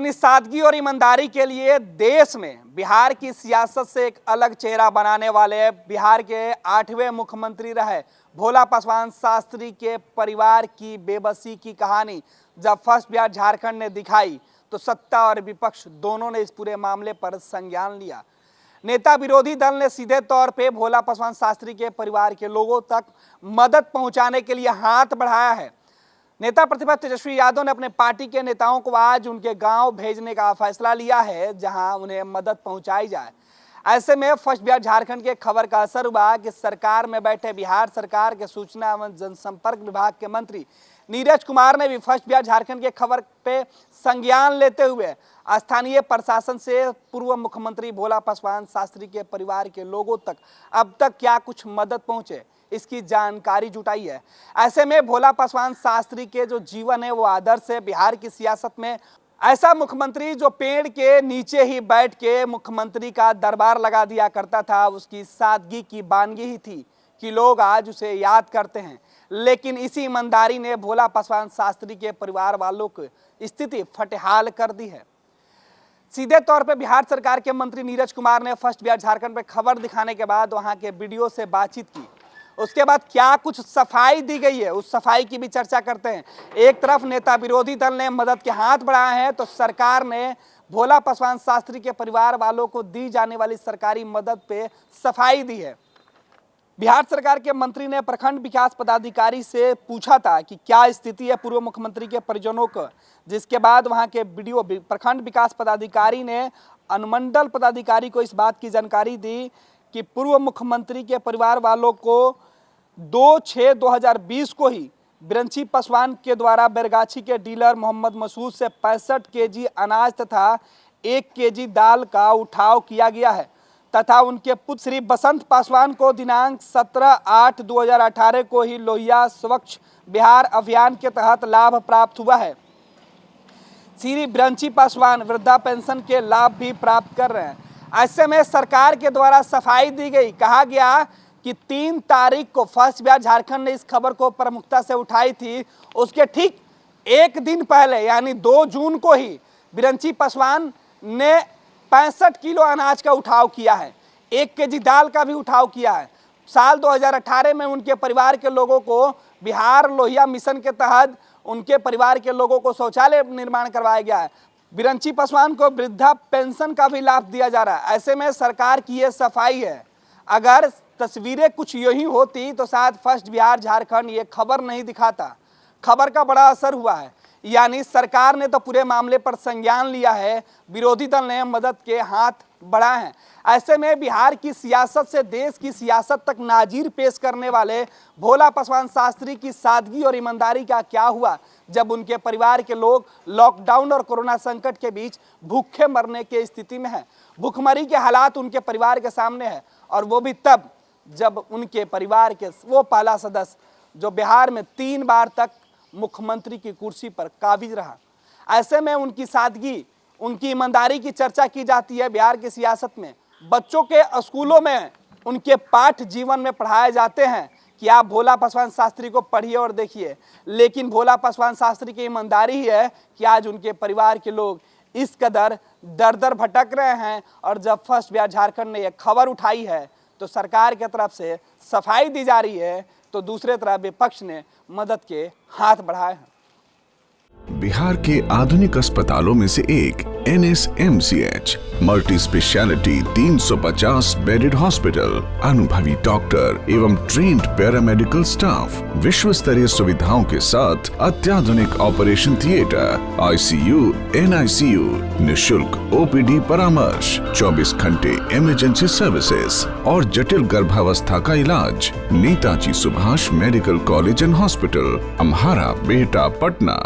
अपनी सादगी और ईमानदारी के लिए देश में बिहार की सियासत से एक अलग चेहरा बनाने वाले बिहार के 8वें मुख्यमंत्री रहे भोला पासवान शास्त्री के परिवार की बेबसी की कहानी जब फर्स्ट बिहार झारखंड ने दिखाई तो सत्ता और विपक्ष दोनों ने इस पूरे मामले पर संज्ञान लिया। नेता विरोधी दल ने सीधे तौर पे भोला पासवान शास्त्री के परिवार के लोगों तक मदद पहुंचाने के लिए हाथ बढ़ाया है। नेता प्रतिपक्ष तेजस्वी यादव ने अपने पार्टी के नेताओं को आज उनके गांव भेजने का फैसला लिया है, जहां उन्हें मदद पहुंचाई जाए। ऐसे में फर्स्ट बिहार झारखंड के खबर का असर हुआ कि सरकार में बैठे बिहार सरकार के सूचना एवं जनसंपर्क विभाग के मंत्री नीरज कुमार ने भी फर्स्ट बिहार झारखंड के खबर पे संज्ञान लेते हुए स्थानीय प्रशासन से पूर्व मुख्यमंत्री भोला पासवान शास्त्री के परिवार के लोगों तक अब तक क्या कुछ मदद पहुंचे इसकी जानकारी जुटाई है। ऐसे में भोला पासवान शास्त्री के जो जीवन है वो आदर्श है बिहार की सियासत में। ऐसा मुख्यमंत्री जो पेड़ के नीचे ही बैठ के मुख्यमंत्री का दरबार लगा दिया करता था, उसकी सादगी की बानगी ही थी कि लोग आज उसे याद करते हैं। लेकिन इसी ईमानदारी ने भोला पासवान शास्त्री के परिवार वालों की स्थिति फटेहाल कर दी है। सीधे तौर पे बिहार सरकार के मंत्री नीरज कुमार ने फर्स्ट बिहार झारखंड पे खबर दिखाने के बाद वहां के वीडियो से बातचीत की। उसके बाद क्या कुछ सफाई दी गई है, उस सफाई की भी चर्चा करते हैं। एक तरफ नेता विरोधी दल ने मदद के हाथ बढ़ाए हैं तो सरकार ने भोला पासवान शास्त्री के परिवार वालों को दी जाने वाली सरकारी मदद पे सफाई दी है। बिहार सरकार के मंत्री ने प्रखंड विकास पदाधिकारी से पूछा था कि क्या स्थिति है पूर्व मुख्यमंत्री के परिजनों को, जिसके बाद वहां के वीडियो प्रखंड विकास पदाधिकारी ने अनुमंडल पदाधिकारी को इस बात की जानकारी दी कि पूर्व मुख्यमंत्री के परिवार वालों को 2/6/2020 को ही बिरंची पासवान के द्वारा बैरगाछी के डीलर मोहम्मद मसूद से 65 केजी अनाज तथा 1 केजी दाल का उठाव किया गया है तथा उनके पुत्र श्री बसंत पासवान को दिनांक 17/8/2018 को ही लोहिया स्वच्छ बिहार अभियान के तहत लाभ प्राप्त हुआ है। श्री बिरंची पासवान वृद्धा पेंशन के लाभ भी प्राप्त कर रहे हैं। ऐसे में सरकार के द्वारा सफाई दी गई। कहा गया कि 3 तारीख को फर्स्ट बिहार झारखंड ने इस खबर को प्रमुखता से उठाई थी। उसके ठीक एक दिन पहले यानी 2 जून को ही बिरंची पासवान ने 65 किलो अनाज का उठाव किया है, 1 केजी दाल का भी उठाव किया है। साल 2018 में उनके परिवार के लोगों को बिहार लोहिया मिशन के तहत उनके परिवार के लोगों को शौचालय निर्माण करवाया गया है। बिरंची पासवान को वृद्धा पेंशन का भी लाभ दिया जा रहा है। ऐसे में सरकार की ये सफाई है। अगर तस्वीरें कुछ यही होती तो शायद फर्स्ट बिहार झारखंड ये खबर नहीं दिखाता। खबर का बड़ा असर हुआ है, यानी सरकार ने तो पूरे मामले पर संज्ञान लिया है, विरोधी दल ने मदद के हाथ बढ़ाए हैं। ऐसे में बिहार की सियासत से देश की सियासत तक नाजीर पेश करने वाले भोला पासवान शास्त्री की सादगी और ईमानदारी का क्या हुआ जब उनके परिवार के लोग लॉकडाउन और कोरोना संकट के बीच भूखे मरने की स्थिति में है। भूखमरी के हालात उनके परिवार के सामने है और वो भी तब जब उनके परिवार के वो पहला सदस्य जो बिहार में 3 बार तक मुख्यमंत्री की कुर्सी पर काबिज रहा। ऐसे में उनकी सादगी, उनकी ईमानदारी की चर्चा की जाती है बिहार की सियासत में। बच्चों के स्कूलों में उनके पाठ जीवन में पढ़ाए जाते हैं कि आप भोला पासवान शास्त्री को पढ़िए और देखिए, लेकिन भोला पासवान शास्त्री की ईमानदारी ही है कि आज उनके परिवार के लोग इस कदर दर दर भटक रहे हैं। और जब फर्स्ट बिहार झारखंड ने यह खबर उठाई है तो सरकार की तरफ से सफाई दी जा रही है तो दूसरे तरफ विपक्ष ने मदद के हाथ बढ़ाए हैं। बिहार के आधुनिक अस्पतालों में से एक NSMCH multi speciality 350 bedded hospital, अनुभवी डॉक्टर एवं ट्रेन्ड पैरामेडिकल स्टाफ, विश्व स्तरीय सुविधाओं के साथ अत्याधुनिक ऑपरेशन थिएटर, ICU, NICU, निशुल्क OPD परामर्श, 24 घंटे इमरजेंसी सर्विसेज और जटिल गर्भावस्था का इलाज। Netaji Subhash medical college and hospital, Amhara, Bihta, Patna.